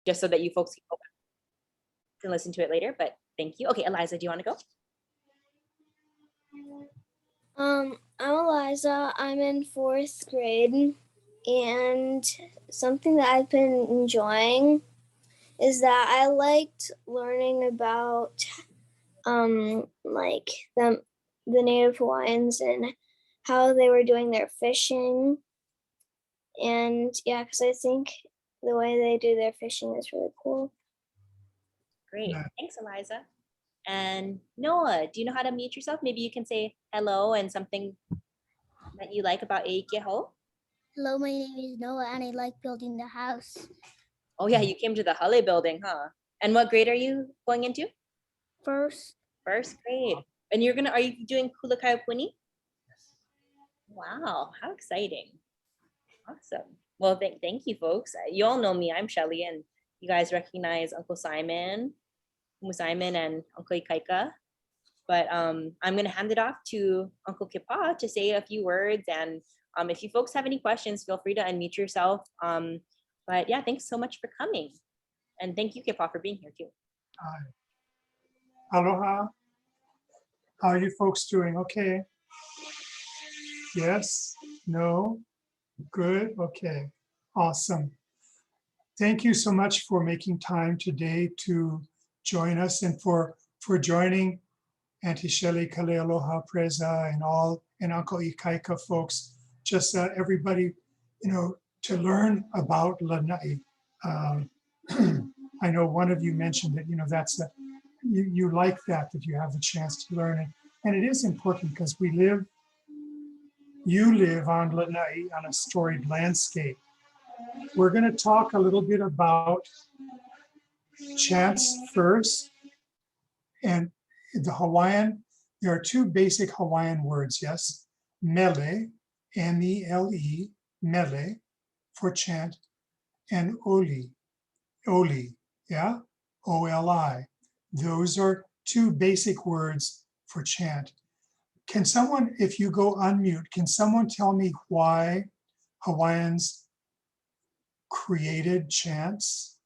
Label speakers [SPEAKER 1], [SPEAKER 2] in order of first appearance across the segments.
[SPEAKER 1] just so that you folks can go back and listen to it later, but thank you. Okay, Eliza, do you want to go?
[SPEAKER 2] I'm Eliza. I'm in 4th grade, and something that I've been enjoying is that I liked learning about like the native Hawaiians and how they were doing their fishing. And yeah, because I think the way they do their fishing is really cool.
[SPEAKER 1] Great. Thanks, Eliza. And Noah, do you know how to mute yourself? Maybe you can say hello and something that you like about ʻIke Ho.
[SPEAKER 3] Hello, my name is Noah and I like building the house.
[SPEAKER 1] Oh yeah, you came to the Hale building, huh? And what grade are you going into?
[SPEAKER 3] First
[SPEAKER 1] grade. And are you doing Kulakai Puni? Wow, how exciting. Awesome. Well, thank you, folks. You all know me, I'm Shelly, and you guys recognize Uncle Simon, Simon, and Uncle Ikaika. But I'm going to hand it off to Uncle Kipa to say a few words. And if you folks have any questions, feel free to unmute yourself. But yeah, thanks so much for coming. And thank you, Kipa, for being here too.
[SPEAKER 4] Hi. Aloha. How are you folks doing? Okay. Yes? No? Good? Okay. Awesome. Thank you so much for making time today to join us and for joining Auntie Shelley, Kalealoha, Preza, and Uncle Ikaika folks. Just everybody, to learn about Lanai. I know one of you mentioned that, you like that you have the chance to learn it. And it is important because you live on Lanai, on a storied landscape. We're going to talk a little bit about chants first. And the Hawaiian, there are 2 basic Hawaiian words, yes? Mele, M-E-L-E, mele, for chant, and oli, yeah? O-L-I. Those are 2 basic words for chant. Can someone, if you go unmute, can someone tell me why Hawaiians created chants?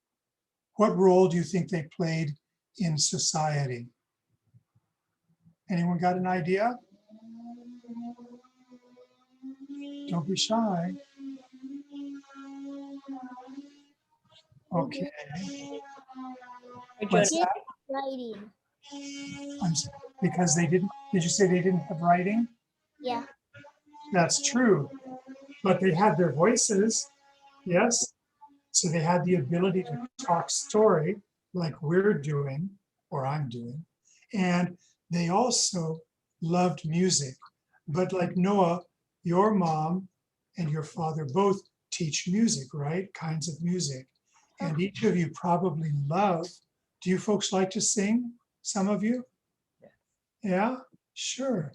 [SPEAKER 4] What role do you think they played in society? Anyone got an idea? Don't be shy. Okay. What's that?
[SPEAKER 3] writing.
[SPEAKER 4] Because did you say they didn't have writing?
[SPEAKER 3] Yeah.
[SPEAKER 4] That's true. But they had their voices, yes? So they had the ability to talk story like we're doing, or I'm doing. And they also loved music. But like Noah, your mom and your father both teach music, right? Kinds of music. And each of you probably love. Do you folks like to sing? Some of you? Yeah, sure.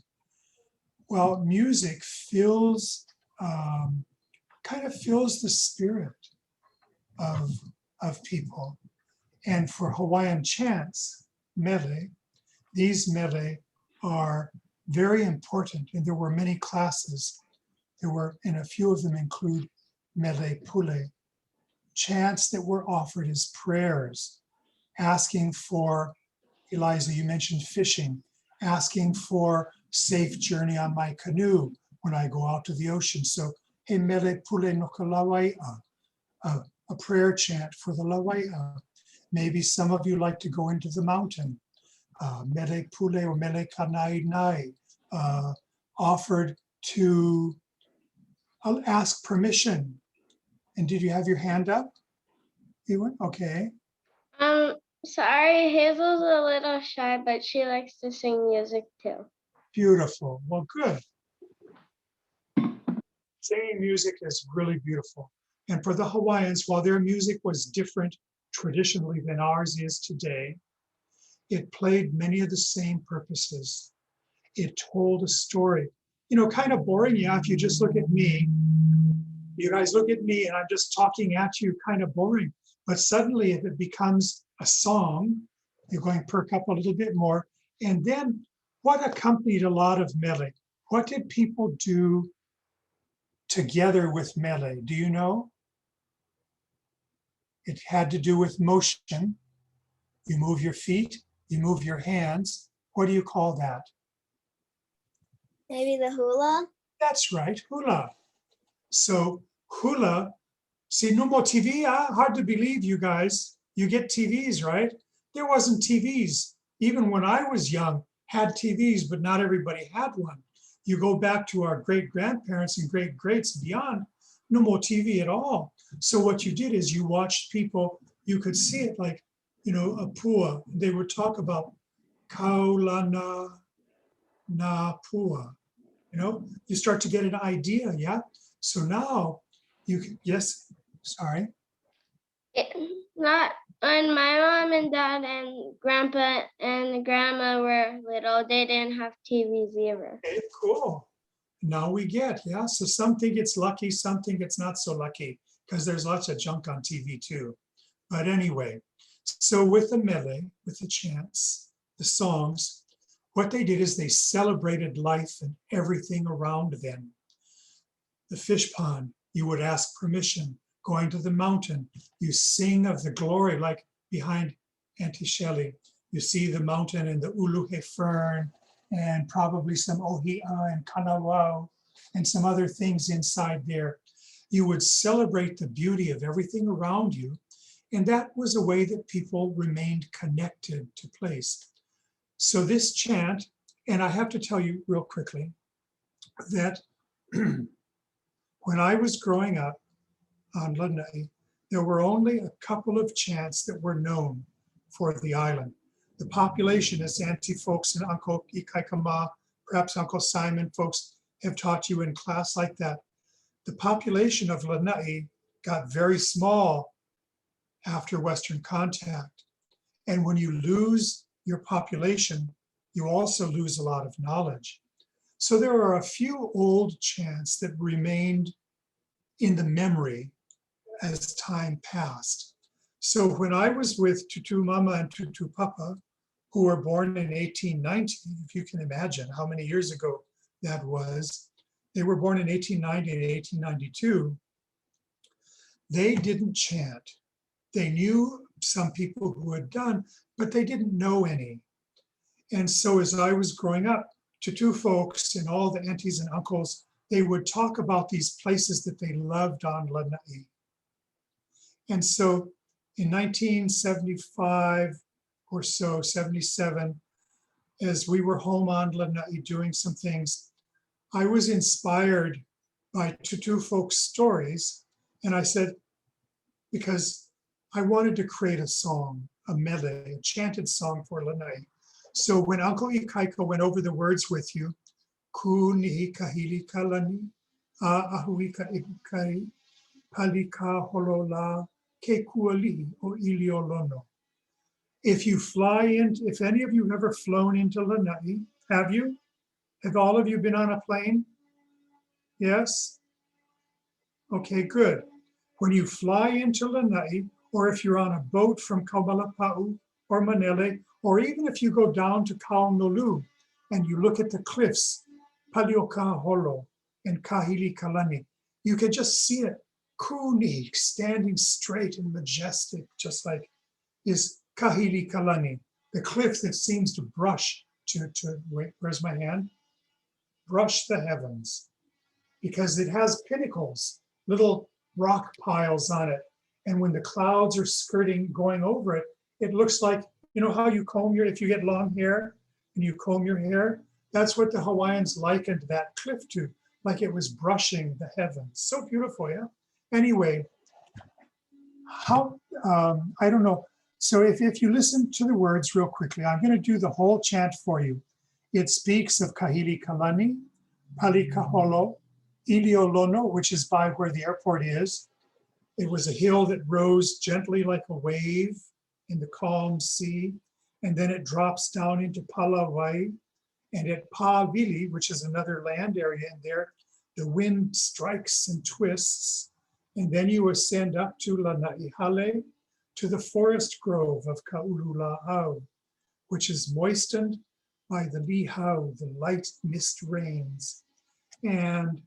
[SPEAKER 4] Well, music kind of fills the spirit of people. And for Hawaiian chants, mele, these mele are very important. And there were many classes. And a few of them include mele pule, chants that were offered as prayers, asking for, Eliza, you mentioned fishing, asking for safe journey on my canoe when I go out to the ocean. So, he mele pule no ka lawai'a, a prayer chant for the lawai'a. Maybe some of you like to go into the mountain. Mele pule or mele kanai nai, offered to ask permission. And did you have your hand up? Ewan? Okay.
[SPEAKER 5] Sorry, Hazel's a little shy, but she likes to sing music too.
[SPEAKER 4] Beautiful. Well, good. Singing music is really beautiful. And for the Hawaiians, while their music was different traditionally than ours is today, it played many of the same purposes. It told a story. Kind of boring, yeah, if you just look at me. You guys look at me and I'm just talking at you, kind of boring. But suddenly if it becomes a song, you're going to perk up a little bit more. And then what accompanied a lot of mele? What did people do together with mele? Do you know? It had to do with motion. You move your feet, you move your hands. What do you call that?
[SPEAKER 2] Maybe the hula.
[SPEAKER 4] That's right, hula. So hula, see, no more TV, hard to believe, you guys. You get TVs, right? There wasn't TVs. Even when I was young, had TVs, but not everybody had one. You go back to our great grandparents and great greats beyond, no more TV at all. So what you did is you watched people, you could see it like, you know, a pua. They would talk about kaulana na pua. You know, you start to get an idea, yeah? So now you can, yes, sorry.
[SPEAKER 5] Not when my mom and dad and grandpa and grandma were little, they didn't have TVs either.
[SPEAKER 4] Okay, cool. Now we get, yeah. So some think it's lucky, some think it's not so lucky because there's lots of junk on TV too. But anyway, so with the mele, with the chants, the songs, what they did is they celebrated life and everything around them. The fish pond, you would ask permission. Going to the mountain, you sing of the glory, like behind Auntie Shelley. You see the mountain and the uluhe fern and probably some ohia and kanawau and some other things inside there. You would celebrate the beauty of everything around you. And that was a way that people remained connected to place. So this chant, and I have to tell you real quickly that when I was growing up on Lanai, there were only a couple of chants that were known for the island. The population, as Auntie folks and Uncle ʻIke, perhaps Uncle Simon folks have taught you in class like that. The population of Lanai got very small after Western contact. And when you lose your population, you also lose a lot of knowledge. So there are a few old chants that remained in the memory as time passed. So when I was with Tutu Mama and Tutu Papa, who were born in 1890, if you can imagine how many years ago that was, they were born in 1890 and 1892, they didn't chant. They knew some people who had done, but they didn't know any. And so as I was growing up, Tutu folks and all the aunties and uncles, they would talk about these places that they loved on Lanai. And so in 1975 or so, 77, as we were home on Lanai doing some things, I was inspired by Tutu folks' stories. And I said, because I wanted to create a song, a mele, a chanted song for Lanai. So when Uncle ʻIke went over the words with you, ku nihi kahili kalani, a ahuika ikai, palika holola, ke kualihi o iliolono. If you fly in, if any of you have ever flown into Lanai, have you? Have all of you been on a plane? Yes? Okay, good. When you fly into Lanai, or if you're on a boat from Kaumalapa'u or Manele, or even if you go down to Kaunolu and you look at the cliffs, Paliokaholo and Kahili Kalani, you can just see it, Kuni, standing straight and majestic, just like is Kahili Kalani, the cliff that seems to brush wait, where's my hand? Brush the heavens, because it has pinnacles, little rock piles on it. And when the clouds are skirting, going over it, it looks like, you know how you comb your, if you get long hair and you comb your hair, that's what the Hawaiians likened that cliff to, like it was brushing the heavens. So beautiful, yeah? Anyway, how, I don't know. So if you listen to the words real quickly, I'm gonna do the whole chant for you. It speaks of Kahili Kalani, Palikaholo, Iliolono, which is by where the airport is. It was a hill that rose gently like a wave in the calm sea, and then it drops down into Palawai, and at Pa'avili, which is another land area in there, the wind strikes and twists, and then you ascend up to Lanaihale, to the forest grove of Kaulula'au, which is moistened by the lihau, the light mist rains. And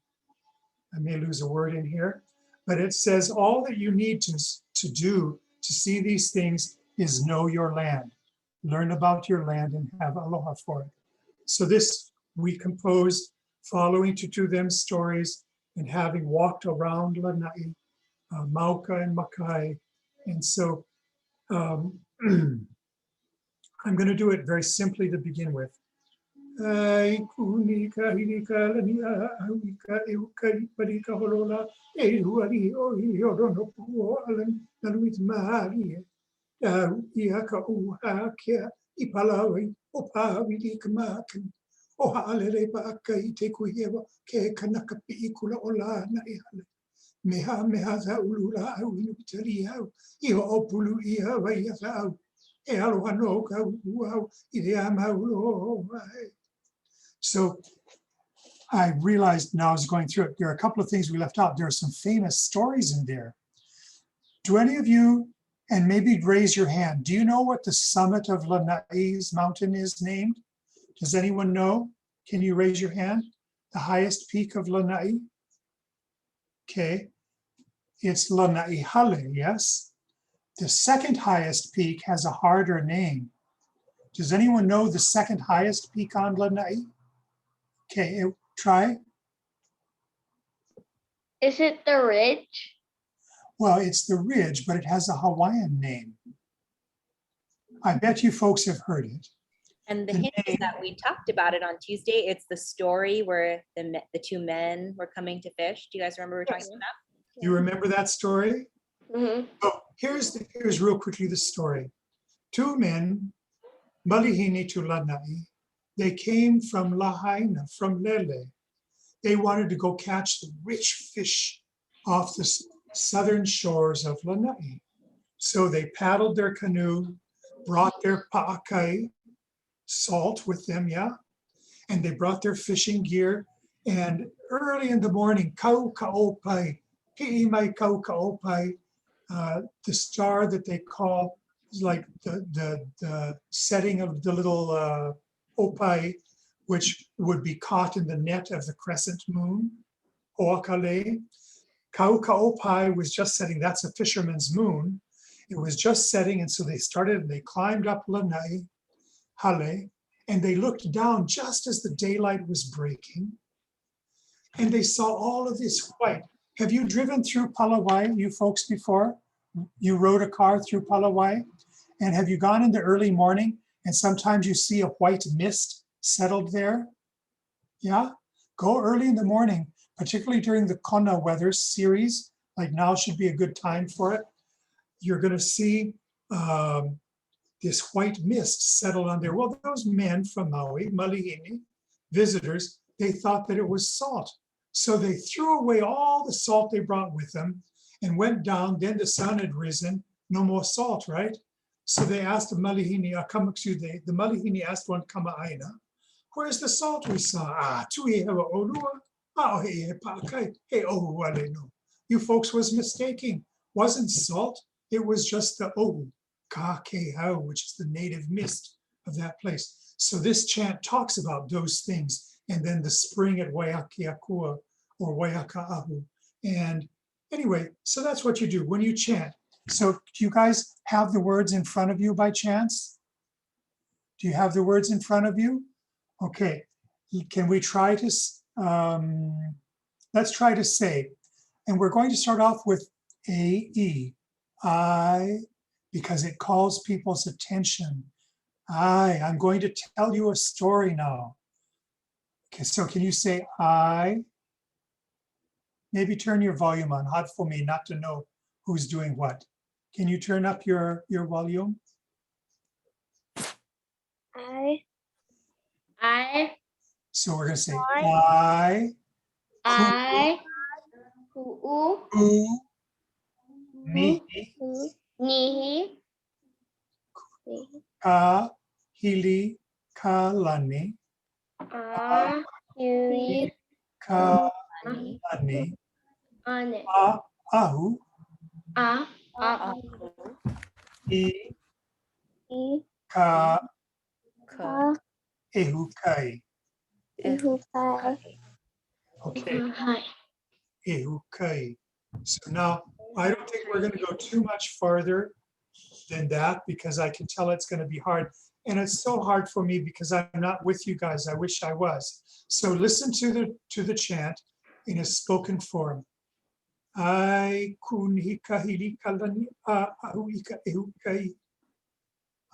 [SPEAKER 4] I may lose a word in here, but it says all that you need to do To see these things is know your land. Learn about your land and have aloha for it. So this we composed following to them stories and having walked around Lanai, Mauka and Makai. And so I'm going to do it very simply to begin with. Ai kuni ka hiri ka lani a aui ka e uka i pari ka holola e huari o i oro no puo alan nanuit maari e. I aka uha kia i palawai o pāwiri ka mākan. O haalere pa aka i te kuhiawa ke kanaka pi i kula o la na e hale. Meha za ulula au inu tari au. I ho opulu i hawai a za au. E aloha no ka uau i re a maulo ai. So I realized now I was going through it, there are a couple of things we left out. There are some famous stories in there. Do any of you, and maybe raise your hand, do you know what the summit of Lanai's mountain is named? Does anyone know? Can you raise your hand? The highest peak of Lanai? Okay, it's Lanai Hale, yes? The second highest peak has a harder name. Does anyone know the second highest peak on Lanai? Okay, try.
[SPEAKER 5] Is it the ridge?
[SPEAKER 4] Well, it's the ridge, but it has a Hawaiian name. I bet you folks have heard it.
[SPEAKER 1] And the
[SPEAKER 4] The
[SPEAKER 1] hint is
[SPEAKER 4] name-
[SPEAKER 1] that we talked about it on Tuesday. It's the story where the two men were coming to fish. Do you guys remember we were talking about that?
[SPEAKER 4] You remember that story?
[SPEAKER 5] Mm-hmm.
[SPEAKER 4] Oh, here's real quickly the story. Two men, Malihini to Lanai, they came from Lahaina, from Lele. They wanted to go catch the rich fish off the southern shores of Lanai. So they paddled their canoe, brought their pa'akai, salt with them, yeah? And they brought their fishing gear. And early in the morning, kau ka'opai, pi'i mai kau ka'opai, the star that they call is like the setting of the little opai, which would be caught in the net of the crescent moon, Ho'akale. Kau ka'opai was just setting, that's a fisherman's moon. It was just setting, and so they started and they climbed up Lanai, Hale, and they looked down just as the daylight was breaking, and they saw all of this white. Have you driven through Palawai, you folks, before? You rode a car through Palawai? And have you gone in the early morning and sometimes you see a white mist settled there? Yeah, go early in the morning, particularly during the Kona weather series, like now should be a good time for it. You're gonna see this white mist settled on there. Well, those men from Maui, Malihini, visitors, they thought that it was salt. So they threw away all the salt they brought with them and went down. Then the sun had risen, no more salt, right? So they asked the Malihini, the Malihini asked one Kama'aina, where's the salt we saw? Tui hewa olua, he pa'akai, he ohu wale no. You folks was mistaking. Wasn't salt, it was just the ohu, ka ke hau, which is the native mist of that place. So this chant talks about those things. And then the spring at Waiakiakua or Waiaka'ahu. And anyway, so that's what you do when you chant. So do you guys have the words in front of you by chance? Do you have the words in front of you? Okay, can we try to, let's try to say, and we're going to start off with A-E, I, because it calls people's attention. I'm going to tell you a story now. Okay, so can you say I? Maybe turn your volume on, hard for me not to know who's doing what. Can you turn up your volume?
[SPEAKER 5] I,
[SPEAKER 4] So we're gonna say
[SPEAKER 2] I.
[SPEAKER 4] I,
[SPEAKER 5] Ku'u,
[SPEAKER 4] U, Ni,
[SPEAKER 5] Nihi,
[SPEAKER 4] Ka, Hili, Ka, Lani,
[SPEAKER 5] Yui,
[SPEAKER 4] Ka,
[SPEAKER 1] Ani,
[SPEAKER 4] Lani,
[SPEAKER 5] Ane,
[SPEAKER 4] Ahu,
[SPEAKER 5] A,
[SPEAKER 1] Aku,
[SPEAKER 4] I,
[SPEAKER 2] I.
[SPEAKER 4] Ka,
[SPEAKER 1] Ka,
[SPEAKER 4] Ehu, Kai.
[SPEAKER 2] Ihukai.
[SPEAKER 4] Okay,
[SPEAKER 5] Hai.
[SPEAKER 4] Ehu, Kai. So now I don't think we're gonna go too much farther than that because I can tell it's going to be hard. And it's so hard for me because I'm not with you guys. I wish I was. So listen to the chant in a spoken form. Ai kun hika hili kalani a ahu ika ehu kai.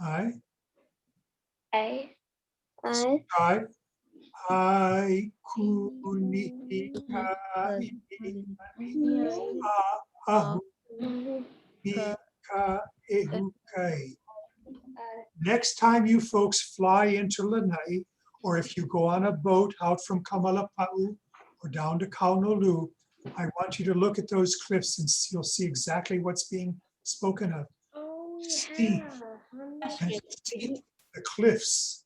[SPEAKER 4] Ai.
[SPEAKER 5] I.
[SPEAKER 2] I.
[SPEAKER 4] Ai kun hika hili kalani a ahu ika ehu kai. Next time you folks fly into Lanai, or if you go on a boat out from Kamalapa'u or down to Kaunolu, I want you to look at those cliffs and you'll see exactly what's being spoken of.
[SPEAKER 5] Oh,
[SPEAKER 4] Steep and steep the cliffs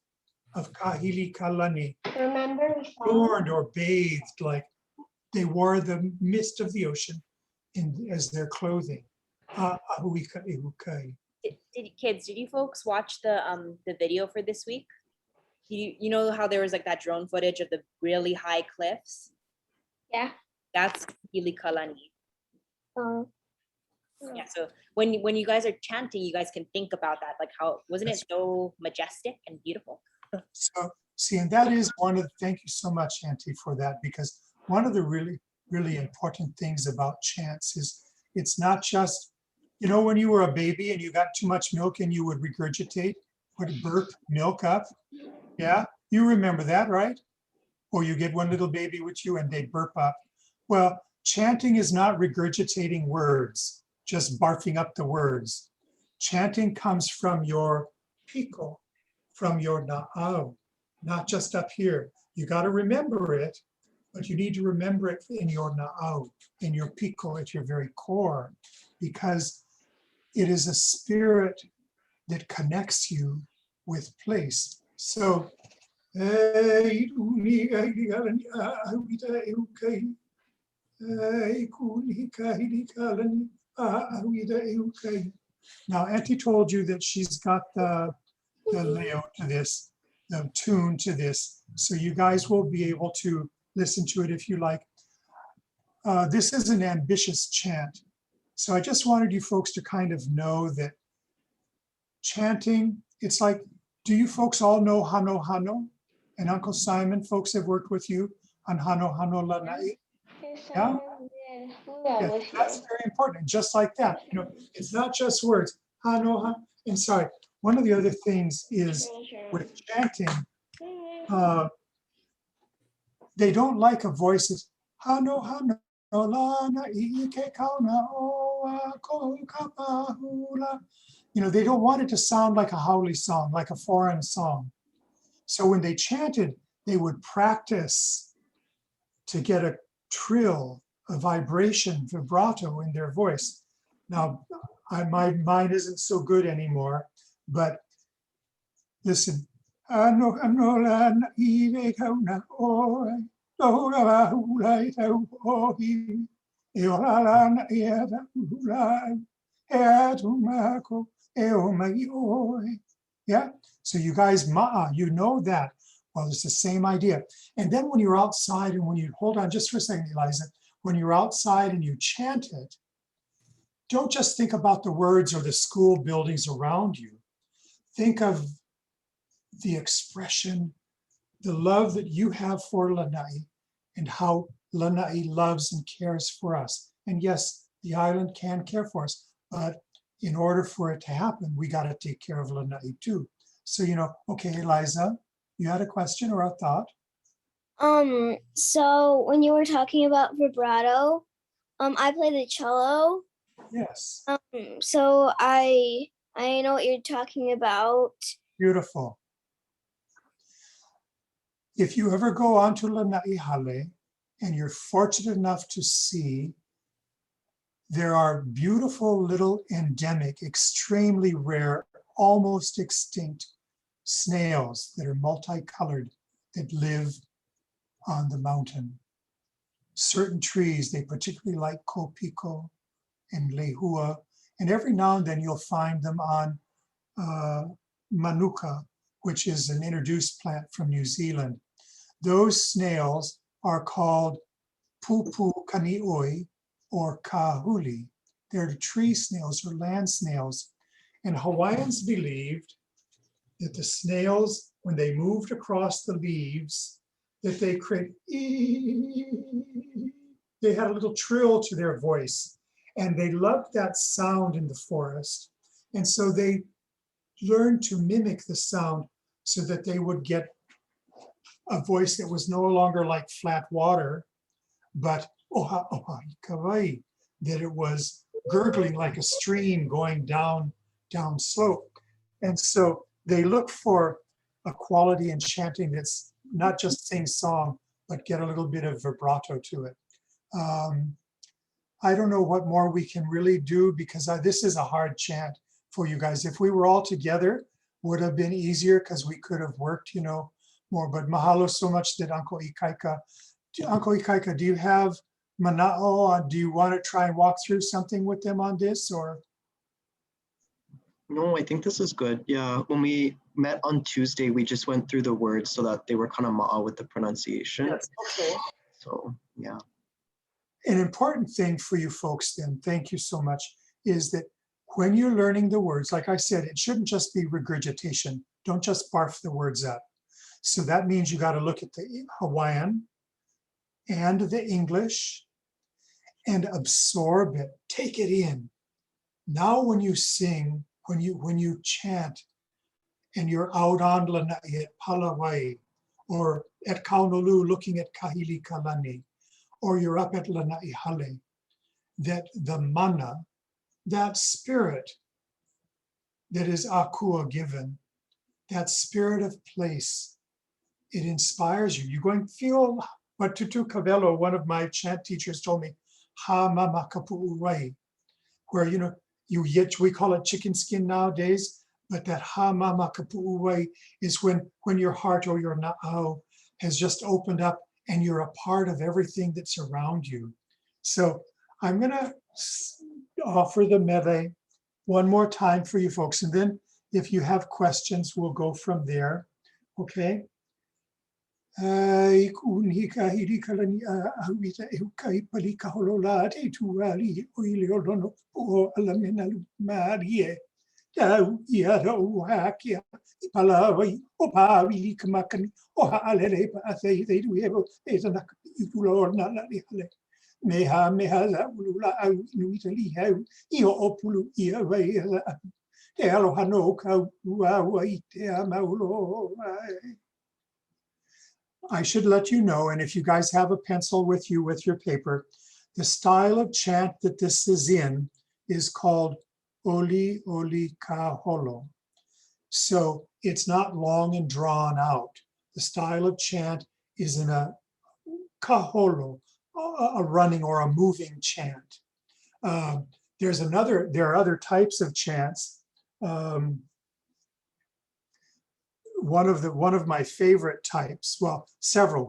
[SPEAKER 4] of Kahili Kalani,
[SPEAKER 5] Remember we saw
[SPEAKER 4] adorned or bathed like they wore the mist of the ocean as their clothing. Ahuika ehukai.
[SPEAKER 1] Kids, did you folks watch the video for this week? You know how there was like that drone footage of the really high cliffs?
[SPEAKER 5] Yeah.
[SPEAKER 1] That's Hili Kalani.
[SPEAKER 2] Oh.
[SPEAKER 1] Yeah, so when you guys are chanting, you guys can think about that. Like how wasn't it so majestic and beautiful?
[SPEAKER 4] So see, and that is one of the, thank you so much, Auntie, for that, because one of the really, really important things about chants is it's not just, you know, when you were a baby and you got too much milk and you would regurgitate, would burp milk up. Yeah, you remember that, right? Or you get one little baby with you and they burp up. Well, chanting is not regurgitating words, just barfing up the words. Chanting comes from your piko, from your na'au, not just up here. You got to remember it, but you need to remember it in your na'au, in your piko, at your very core, because it is a spirit that connects you with place. So, now, Auntie told you that she's got the layout to this, the tune to this, so you guys will be able to listen to it if you like. This is an ambitious chant. So I just wanted you folks to kind of know that chanting, it's like, do you folks all know Hano Hano? And Uncle Simon, folks have worked with you on Hano Hano Lanai. Yeah? Yeah, that's very important. Just like that, you know, it's not just words. Hano, Hano. And sorry, one of the other things is with chanting, they don't like a voice that's Hano Hano Lana ʻIke kauna o ko kapahula. You know, they don't want it to sound like a haole song, like a foreign song. So when they chanted, they would practice to get a trill, a vibration, vibrato in their voice. Now, my mind isn't so good anymore, but listen. Yeah, so you guys, you know that. Well, it's the same idea. And then when you're outside and when you, hold on just for a second, Eliza, when you're outside and you chant it, don't just think about the words or the school buildings around you. Think of the expression, the love that you have for Lanai and how Lanai loves and cares for us. And yes, the island can care for us, but in order for it to happen, we got to take care of Lanai too. So, you know, okay, Eliza, you had a question or a thought?
[SPEAKER 2] So when you were talking about vibrato, I play the cello.
[SPEAKER 4] Yes.
[SPEAKER 2] So I know what you're talking about.
[SPEAKER 4] Beautiful. If you ever go onto Lanai Hale and you're fortunate enough to see, there are beautiful little endemic, extremely rare, almost extinct snails that are multicolored that live on the mountain. Certain trees, they particularly like kopiko and lehua, and every now and then you'll find them on manuka, which is an introduced plant from New Zealand. Those snails are called pupu kanioi or kahuli. They're tree snails or land snails. And Hawaiians believed that the snails, when they moved across the leaves, that they they had a little trill to their voice, and they loved that sound in the forest. And so they learned to mimic the sound so that they would get a voice that was no longer like flat water, but oha oha kawaii, that it was gurgling like a stream going down slope. And so they look for a quality in chanting that's not just sing song, but get a little bit of vibrato to it. I don't know what more we can really do, because this is a hard chant for you guys. If we were all together, would have been easier because we could have worked, more. But mahalo so much that Uncle Ikaika. Uncle Ikaika, do you have mana'o? Do you want to try and walk through something with them on this, or?
[SPEAKER 6] No, I think this is good. Yeah, when we met on Tuesday, we just went through the words so that they were kind of ma'a with the pronunciation.
[SPEAKER 4] Yes, okay.
[SPEAKER 6] So, yeah.
[SPEAKER 4] An important thing for you folks then, thank you so much, is that when you're learning the words, like I said, it shouldn't just be regurgitation. Don't just barf the words up. So that means you got to look at the Hawaiian and the English and absorb it, take it in. Now when you sing, when you chant, and you're out on Lanai at Palawai, or at Kaunolu looking at Kahili Kalani, or you're up at Lanai Hale, that the mana, that spirit that is Akua given, that spirit of place, it inspires you. You're going to feel what Tutu Cabello, one of my chant teachers, told me, ha mama kapu'uwai, where, we call it chicken skin nowadays, but that ha mama kapu'uwai is when your heart or your na'au has just opened up and you're a part of everything that's around you. So I'm gonna offer the mele one more time for you folks. And then if you have questions, we'll go from there, okay? Meha meha la ulula au inuita li hau I o opulu I a wai la te aloha no ka ua wai te a maulo. I should let you know, and if you guys have a pencil with you with your paper, the style of chant that this is in is called Oli Oli Kaholo. So it's not long and drawn out. The style of chant is in a kaholo, a running or a moving chant. There are other types of chants. One of my favorite types, well,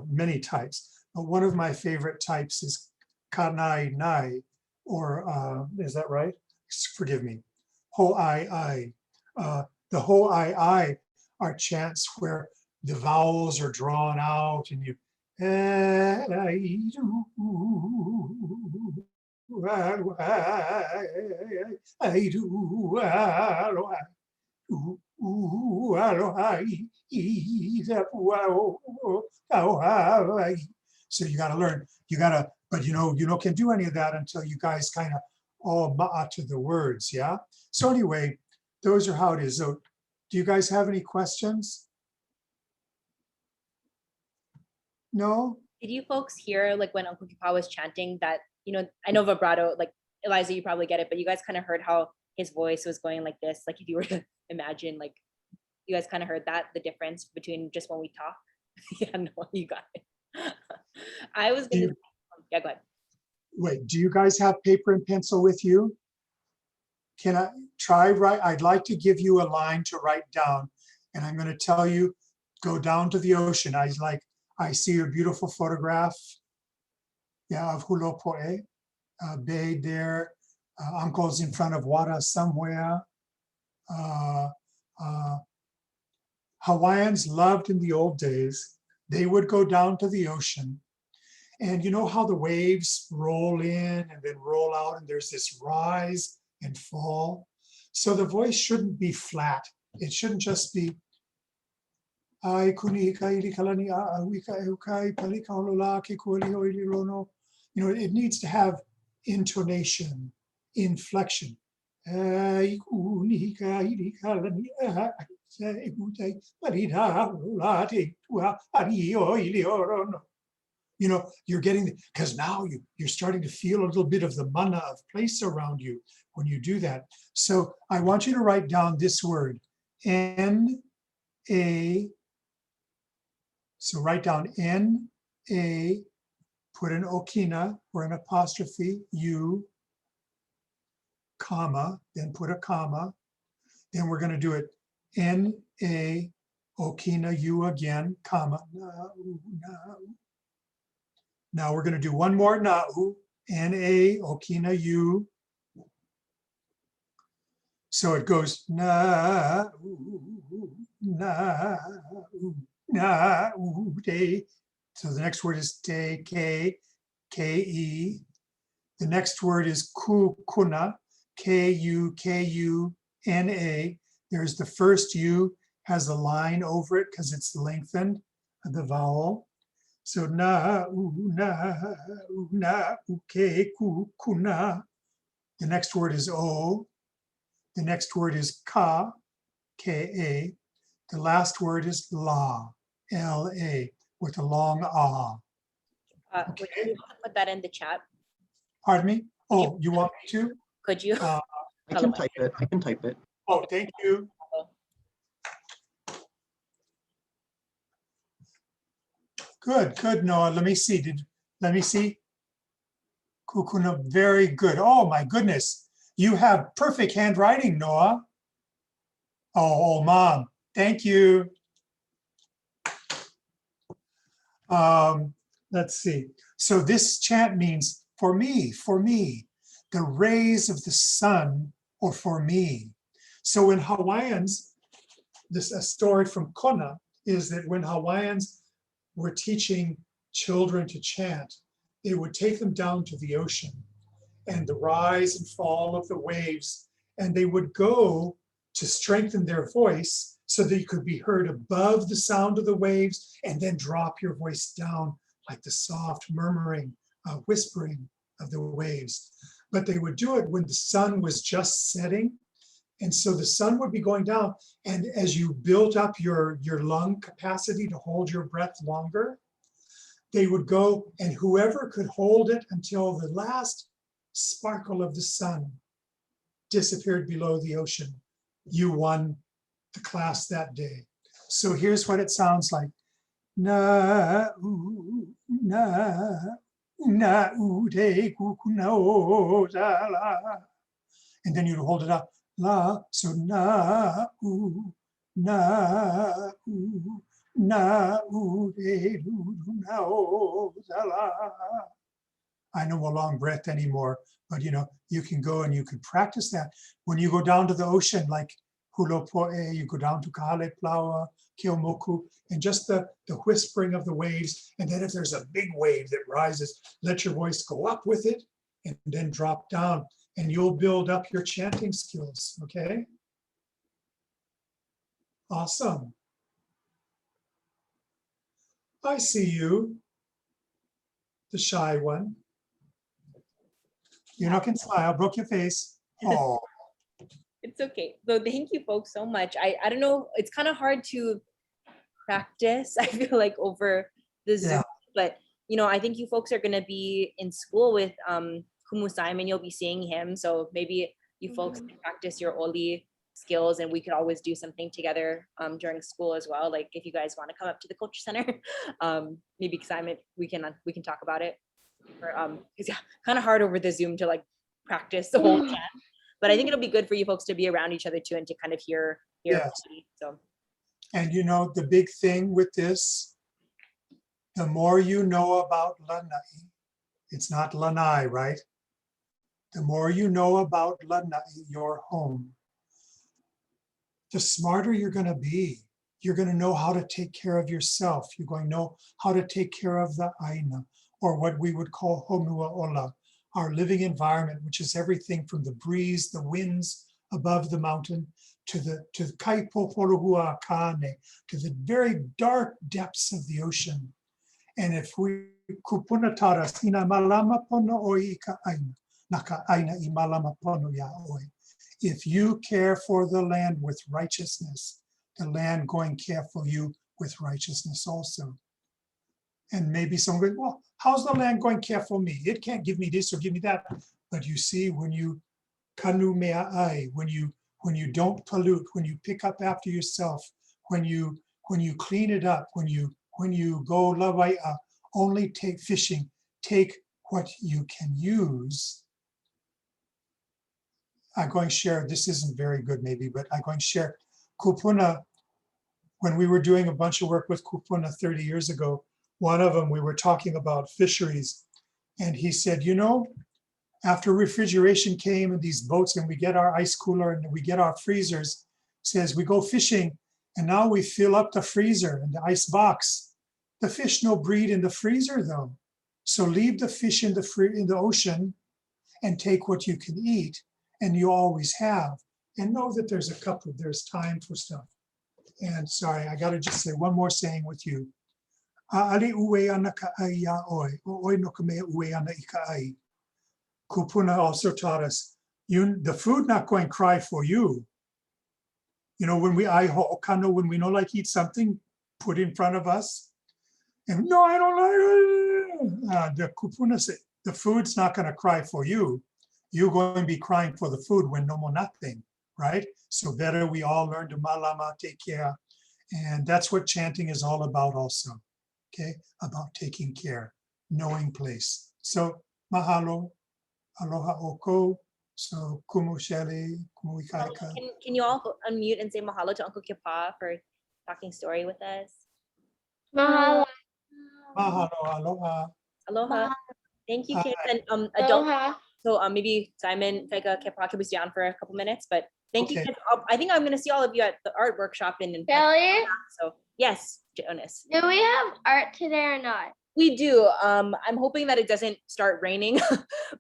[SPEAKER 4] many types, but one of my favorite types is kanai nai, or is that right? Forgive me, ho ai ai. The ho ai ai are chants where the vowels are drawn out and you so you got to learn, but you can do any of that until you guys kind of all ma'a to the words, yeah? So anyway, those are how it is. So do you guys have any questions? No?
[SPEAKER 1] Did you folks hear like when Uncle Kipa was chanting that, I know vibrato, like Eliza, you probably get it, but you guys kind of heard how his voice was going like this, like if you were to imagine, like you guys kind of heard that, the difference between just when we talk. Yeah, no, you got it. I was gonna, yeah, go ahead.
[SPEAKER 4] Wait, do you guys have paper and pencil with you? Can I try write? I'd like to give you a line to write down, and I'm going to tell you, go down to the ocean. I see a beautiful photograph, yeah, of Hulopo'e, bay there. Uncle's in front of water somewhere. Hawaiians loved in the old days, they would go down to the ocean. And you know how the waves roll in and then roll out and there's this rise and fall? So the voice shouldn't be flat. It shouldn't just be ai kuni ika ili kalani a wika eukai palika olola ke kuali hoili rono. You know, it needs to have intonation, inflection. Ai kuni ika ili kalani a eukai palika olola te tua ari hoili rono. You know, you're getting, because now you're starting to feel a little bit of the mana of place around you when you do that. So I want you to write down this word, N-A, so write down N-A, put an okina or an apostrophe, U, comma, then put a comma. Then we're going to do it N-A, okina, U again, comma, na. Now we're going to do one more na'u, N-A, okina, U. So it goes na, na, na, day. So the next word is te, K, K-E. The next word is ku, kuna, K-U, K-U-N-A. There's the first U, has a line over it because it's lengthened, the vowel. So na, ke, ku, kuna. The next word is O. The next word is ka, K-A. The last word is la, L-A, with a long ah.
[SPEAKER 1] Would you put that in the chat?
[SPEAKER 4] Pardon me? Oh, you want me to?
[SPEAKER 1] Could you?
[SPEAKER 6] I can type it. I can type it.
[SPEAKER 4] Oh, thank you. Good, good, Noah. Let me see. Let me see. Kukuna, very good. Oh my goodness. You have perfect handwriting, Noah. Oh, Mom, thank you. Let's see. So this chant means for me, the rays of the sun, or for me. So in Hawaiians, this a story from Kona is that when Hawaiians were teaching children to chant, they would take them down to the ocean and the rise and fall of the waves, and they would go to strengthen their voice so that you could be heard above the sound of the waves and then drop your voice down like the soft murmuring, whispering of the waves. But they would do it when the sun was just setting. And so the sun would be going down, and as you built up your lung capacity to hold your breath longer, they would go, and whoever could hold it until the last sparkle of the sun disappeared below the ocean, you won the class that day. So here's what it sounds like. Na, na, na, de, na, o, da, la. And then you'd hold it up. La, so na, na, na, de, na, o, da, la. I know a long breath anymore, but you know, you can go and you can practice that. When you go down to the ocean, like Hulopo'e, you go down to Kahale Plaua, Keomoku, and just the whispering of the waves. And then if there's a big wave that rises, let your voice go up with it and then drop down, and you'll build up your chanting skills, okay? Awesome. I see you, the shy one. You're not gonna smile, broke your face. Oh.
[SPEAKER 1] It's okay. So thank you folks so much. I don't know, it's kind of hard to practice, I feel like, over the Zoom, but you know, I think you folks are gonna be in school with Kumu Simon, you'll be seeing him. So maybe you folks can practice your Oli skills, and we could always do something together during school as well. Like if you guys want to come up to the culture center, maybe Simon, we can talk about it. Or it's kind of hard over the Zoom to like practice the whole chat. But I think it'll be good for you folks to be around each other too, and to kind of hear. So.
[SPEAKER 4] And you know, the big thing with this, the more you know about Lanai, it's not Lanai, right? The more you know about Lanai, your home, the smarter you're going to be. You're going to know how to take care of yourself. You're going to know how to take care of the Aina, or what we would call Honua Ola, our living environment, which is everything from the breeze, the winds above the mountain to the Kaipoporohua Kane, to the very dark depths of the ocean. And if we kupuna taras ina malama pono oi ka aina, naka aina I malama pono ya oi. If you care for the land with righteousness, the land going care for you with righteousness also. And maybe someone goes, well, how's the land going care for me? It can't give me this or give me that. But you see, when you kanu mea ai, when you don't pollute, when you pick up after yourself, when you clean it up, when you go lawai'a, only take fishing, take what you can use. I'm going to share, this isn't very good maybe, but I'm going to share kupuna. When we were doing a bunch of work with kupuna 30 years ago, one of them, we were talking about fisheries. And he said, you know, after refrigeration came and these boats and we get our ice cooler and we get our freezers, says we go fishing and now we fill up the freezer and the ice box. The fish no breed in the freezer though. So leave the fish in the ocean and take what you can eat and you always have. And know that there's time for stuff. And sorry, I gotta just say one more saying with you. A'ali ue ana ka ai ia oi, o oi no ka mea ue ana I ka ai. Kupuna also taught us, the food not going to cry for you. You know, when we when we don't like eat something put in front of us, and no, I don't like it. The kupuna say, the food's not going to cry for you. You're going to be crying for the food when no more nothing, right? So better we all learn to malama, take care. And that's what chanting is all about also, okay? About taking care, knowing place. So mahalo. Aloha oko, so kumu sheli, kumu ikaika.
[SPEAKER 1] Can you all unmute and say mahalo to Uncle Kipa for talking story with us?
[SPEAKER 5] Mahalo.
[SPEAKER 4] Mahalo, aloha.
[SPEAKER 1] Aloha. Thank you, kids. And adult.
[SPEAKER 5] Aloha.
[SPEAKER 1] So maybe Simon, Kaika, Kipa can be down for a couple minutes, but thank you,
[SPEAKER 4] Okay.
[SPEAKER 1] kids. I think I'm going to see all of you at the art workshop in.
[SPEAKER 5] Kelly,
[SPEAKER 1] So yes, Jonas.
[SPEAKER 5] do we have art today or not?
[SPEAKER 1] We do. I'm hoping that it doesn't start raining,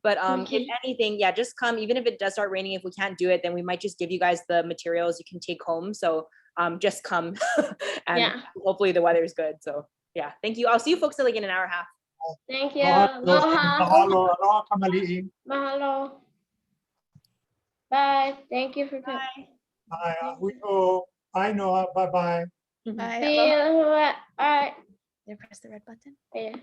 [SPEAKER 1] but
[SPEAKER 5] Okay.
[SPEAKER 1] if anything, yeah, just come. Even if it does start raining, if we can't do it, then we might just give you guys the materials you can take home. So just come, and
[SPEAKER 5] Yeah.
[SPEAKER 1] hopefully the weather is good. So yeah, thank you. I'll see you folks like in an hour and a half.
[SPEAKER 5] Thank you.
[SPEAKER 4] Aloha,
[SPEAKER 5] Aloha.
[SPEAKER 4] aloha kamali'i.
[SPEAKER 5] Mahalo. Bye. Thank you for coming.
[SPEAKER 4] Bye, ahuiho. Bye, Noah. Bye-bye.
[SPEAKER 5] See you. All right.
[SPEAKER 1] Press the red button.
[SPEAKER 5] Yeah.